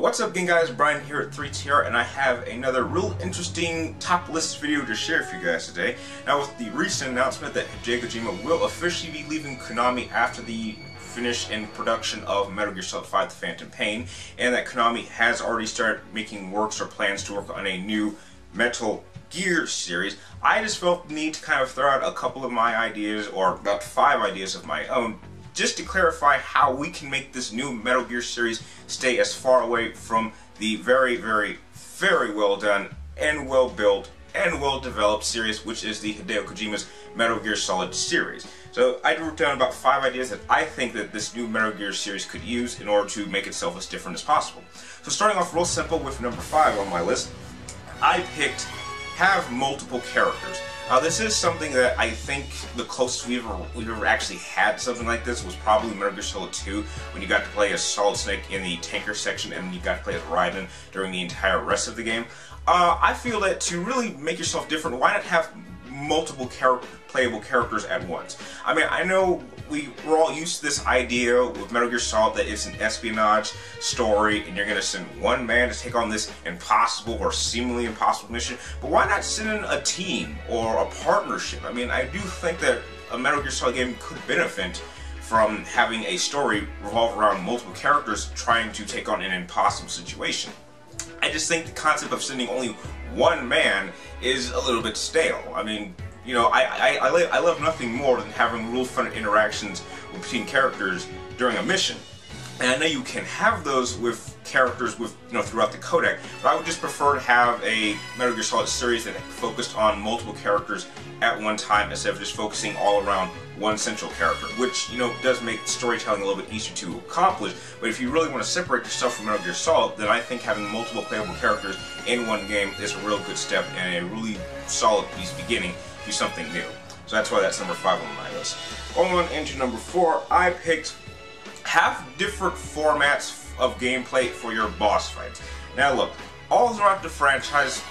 What's up, gang guys? Brian here at 3TR, and I have another real interesting top list video to share for you guys today. Now, with the recent announcement that Hideo Kojima will officially be leaving Konami after the finish and production of Metal Gear Solid 5: The Phantom Pain, and that Konami has already started making works or plans to work on a new Metal Gear series, I just felt the need to kind of throw out a couple of my ideas, or about 5 ideas of my own, just to clarify how we can make this new Metal Gear series stay as far away from the very, very, very well done and well built and well developed series, which is the Hideo Kojima's Metal Gear Solid series. So I wrote down about 5 ideas that I think that this new Metal Gear series could use in order to make itself as different as possible. So starting off real simple with number 5 on my list, I picked have multiple characters. This is something that I think the closest we've ever actually had something like this was probably Metal Gear Solid 2, when you got to play as Solid Snake in the tanker section and you got to play as Raiden during the entire rest of the game. I feel that to really make yourself different, why not have multiple playable characters at once? I mean, I know we're all used to this idea with Metal Gear Solid that it's an espionage story and you're going to send one man to take on this impossible or seemingly impossible mission, but why not send in a team or a partnership? I mean, I do think that a Metal Gear Solid game could benefit from having a story revolve around multiple characters trying to take on an impossible situation. I just think the concept of sending only one man is a little bit stale. I mean, you know, I love nothing more than having real fun interactions between characters during a mission. And I know you can have those with characters with, you know, throughout the codec, but I would just prefer to have a Metal Gear Solid series that focused on multiple characters at one time instead of just focusing all around one central character, which, you know, does make storytelling a little bit easier to accomplish. But if you really want to separate yourself from Metal Gear Solid, then I think having multiple playable characters in one game is a real good step and a really solid piece beginning to do something new. So that's why that's number 5 on my list. Going on into number 4, I picked have different formats of gameplay for your boss fights. Now look, all throughout the franchise,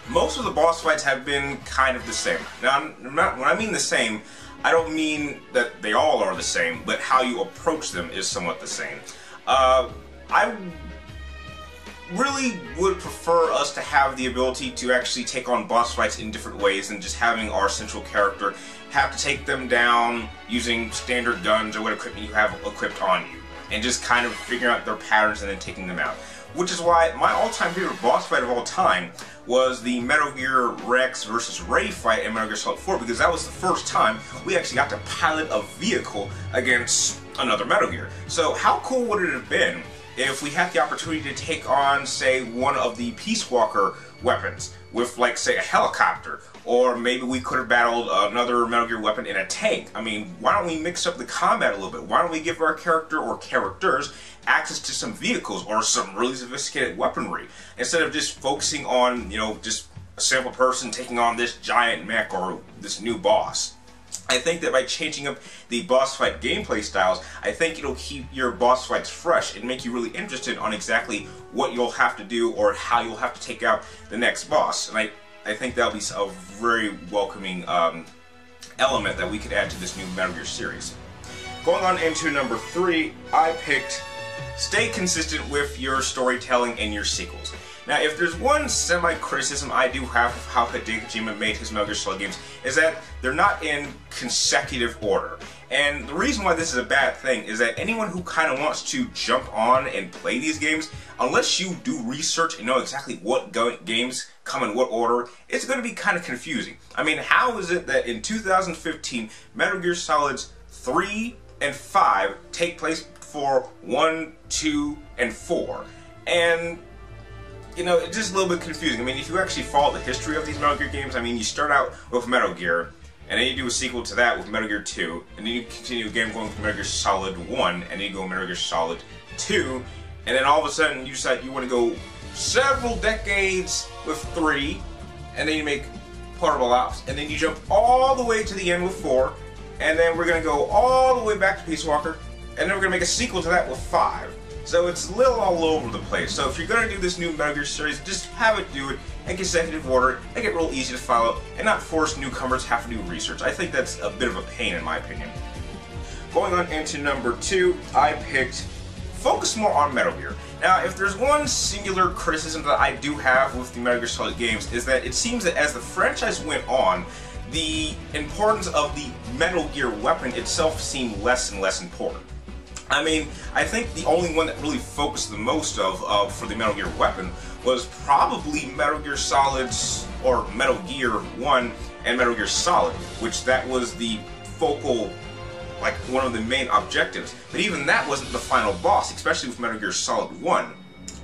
most of the boss fights have been kind of the same. Now, when I mean the same, I don't mean that they all are the same, but how you approach them is somewhat the same. I really would prefer us to have the ability to actually take on boss fights in different ways than just having our central character have to take them down using standard guns or what equipment you have equipped on you, and just kind of figuring out their patterns and then taking them out. Which is why my all-time favorite boss fight of all time was the Metal Gear Rex versus Ray fight in Metal Gear Solid 4, because that was the first time we actually got to pilot a vehicle against another Metal Gear. So how cool would it have been if we had the opportunity to take on, say, one of the Peace Walker weapons with, like, say, a helicopter, or maybe we could have battled another Metal Gear weapon in a tank. I mean, why don't we mix up the combat a little bit? Why don't we give our character or characters access to some vehicles or some really sophisticated weaponry instead of just focusing on, you know, just a simple person taking on this giant mech or this new boss? I think that by changing up the boss fight gameplay styles, I think it'll keep your boss fights fresh and make you really interested on exactly what you'll have to do or how you'll have to take out the next boss. And I think that'll be a very welcoming element that we could add to this new Metal Gear series. Going on into number 3, I picked stay consistent with your storytelling and your sequels. Now, if there's one semi-criticism I do have of how Hideo Kojima made his Metal Gear Solid games, is that they're not in consecutive order. And the reason why this is a bad thing is that anyone who kind of wants to jump on and play these games, unless you do research and know exactly what games come in what order, it's going to be kind of confusing. I mean, how is it that in 2015, Metal Gear Solids 3 and 5 take place for 1, 2, and 4? And you know, it's just a little bit confusing. I mean, if you actually follow the history of these Metal Gear games, I mean, you start out with Metal Gear, and then you do a sequel to that with Metal Gear 2, and then you continue a game going with Metal Gear Solid 1, and then you go Metal Gear Solid 2, and then all of a sudden you decide you want to go several decades with 3, and then you make Portable Ops, and then you jump all the way to the end with 4, and then we're going to go all the way back to Peace Walker, and then we're going to make a sequel to that with 5. So it's a little all over the place. So if you're going to do this new Metal Gear series, just have it do it in consecutive order, make it real easy to follow, and not force newcomers to have to do research. I think that's a bit of a pain in my opinion. Going on into number 2, I picked focus more on Metal Gear. Now, if there's one singular criticism that I do have with the Metal Gear Solid games, is that it seems that as the franchise went on, the importance of the Metal Gear weapon itself seemed less and less important. I mean, I think the only one that really focused the most for the Metal Gear weapon was probably Metal Gear Solid's, or Metal Gear 1 and Metal Gear Solid, which that was the focal, like one of the main objectives. But even that wasn't the final boss, especially with Metal Gear Solid 1.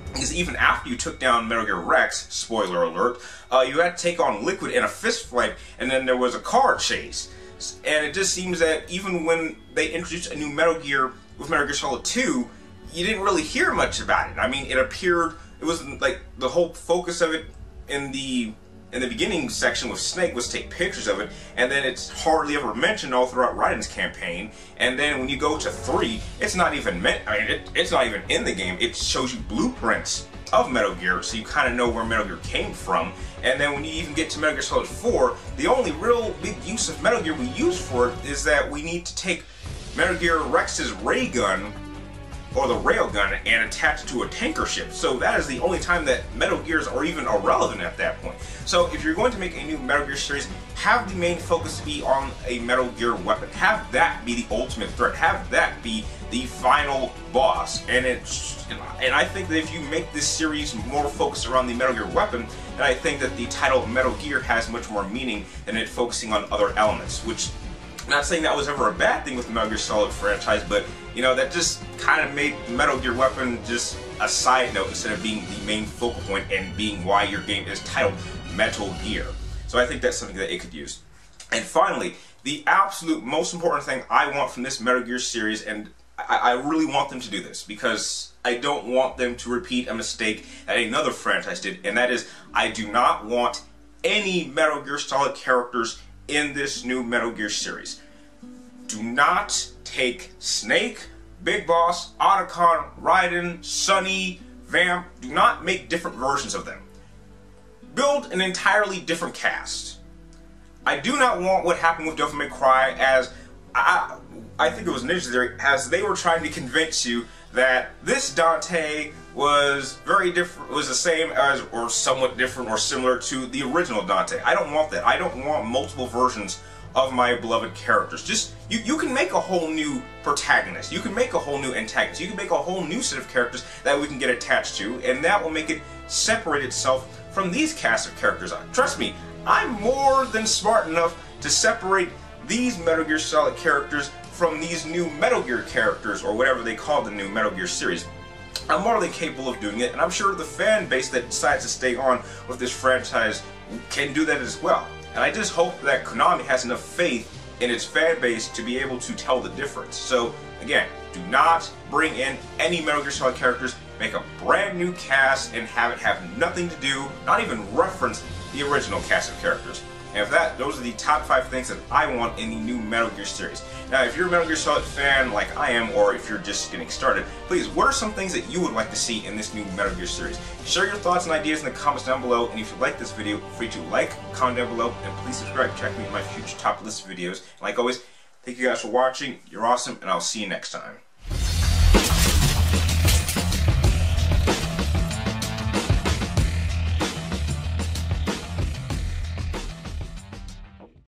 Because even after you took down Metal Gear Rex, spoiler alert, you had to take on Liquid in a fist fight, and then there was a car chase. And it just seems that even when they introduced a new Metal Gear with Metal Gear Solid 2, you didn't really hear much about it. I mean, it appeared, it was like the whole focus of it in the beginning section with Snake was to take pictures of it, and then it's hardly ever mentioned all throughout Raiden's campaign. And then when you go to 3, it's not even it's not even in the game. It shows you blueprints of Metal Gear, so you kind of know where Metal Gear came from. And then when you even get to Metal Gear Solid 4, the only real big use of Metal Gear we use for it is that we need to take Metal Gear Rex's ray gun, or the railgun, and attach it to a tanker ship. So that is the only time that Metal Gears are even irrelevant at that point. So if you're going to make a new Metal Gear series, have the main focus be on a Metal Gear weapon. Have that be the ultimate threat. Have that be the final boss. And I think that if you make this series more focused around the Metal Gear weapon, then I think that the title Metal Gear has much more meaning than it focusing on other elements, which I'm not saying that was ever a bad thing with the Metal Gear Solid franchise, but you know, that just kind of made Metal Gear Weapon just a side note instead of being the main focal point and being why your game is titled Metal Gear. So I think that's something that it could use. And finally, the absolute most important thing I want from this Metal Gear series, and I really want them to do this because I don't want them to repeat a mistake that another franchise did, and that is I do not want any Metal Gear Solid characters in this new Metal Gear series. Do not take Snake, Big Boss, Otacon, Raiden, Sonny, Vamp. Do not make different versions of them. Build an entirely different cast. I do not want what happened with Devil May Cry, as I think it was Ninja Theory, as they were trying to convince you that this Dante was very different, was the same as, or somewhat different or similar to the original Dante. I don't want that. I don't want multiple versions of my beloved characters. Just, you can make a whole new protagonist. You can make a whole new antagonist. You can make a whole new set of characters that we can get attached to, and that will make it separate itself from these cast of characters. Trust me, I'm more than smart enough to separate these Metal Gear Solid characters from these new Metal Gear characters, or whatever they call the new Metal Gear series. I'm more than capable of doing it, and I'm sure the fan base that decides to stay on with this franchise can do that as well. And I just hope that Konami has enough faith in its fan base to be able to tell the difference. So, again, do not bring in any Metal Gear Solid characters, make a brand new cast, and have it have nothing to do, not even reference the original cast of characters. And if those are the top 5 things that I want in the new Metal Gear series. Now, if you're a Metal Gear Solid fan like I am, or if you're just getting started, please, what are some things that you would like to see in this new Metal Gear series? Share your thoughts and ideas in the comments down below, and if you like this video, feel free to like, comment down below, and please subscribe. Check me in my future top list videos. And like always, thank you guys for watching. You're awesome, and I'll see you next time.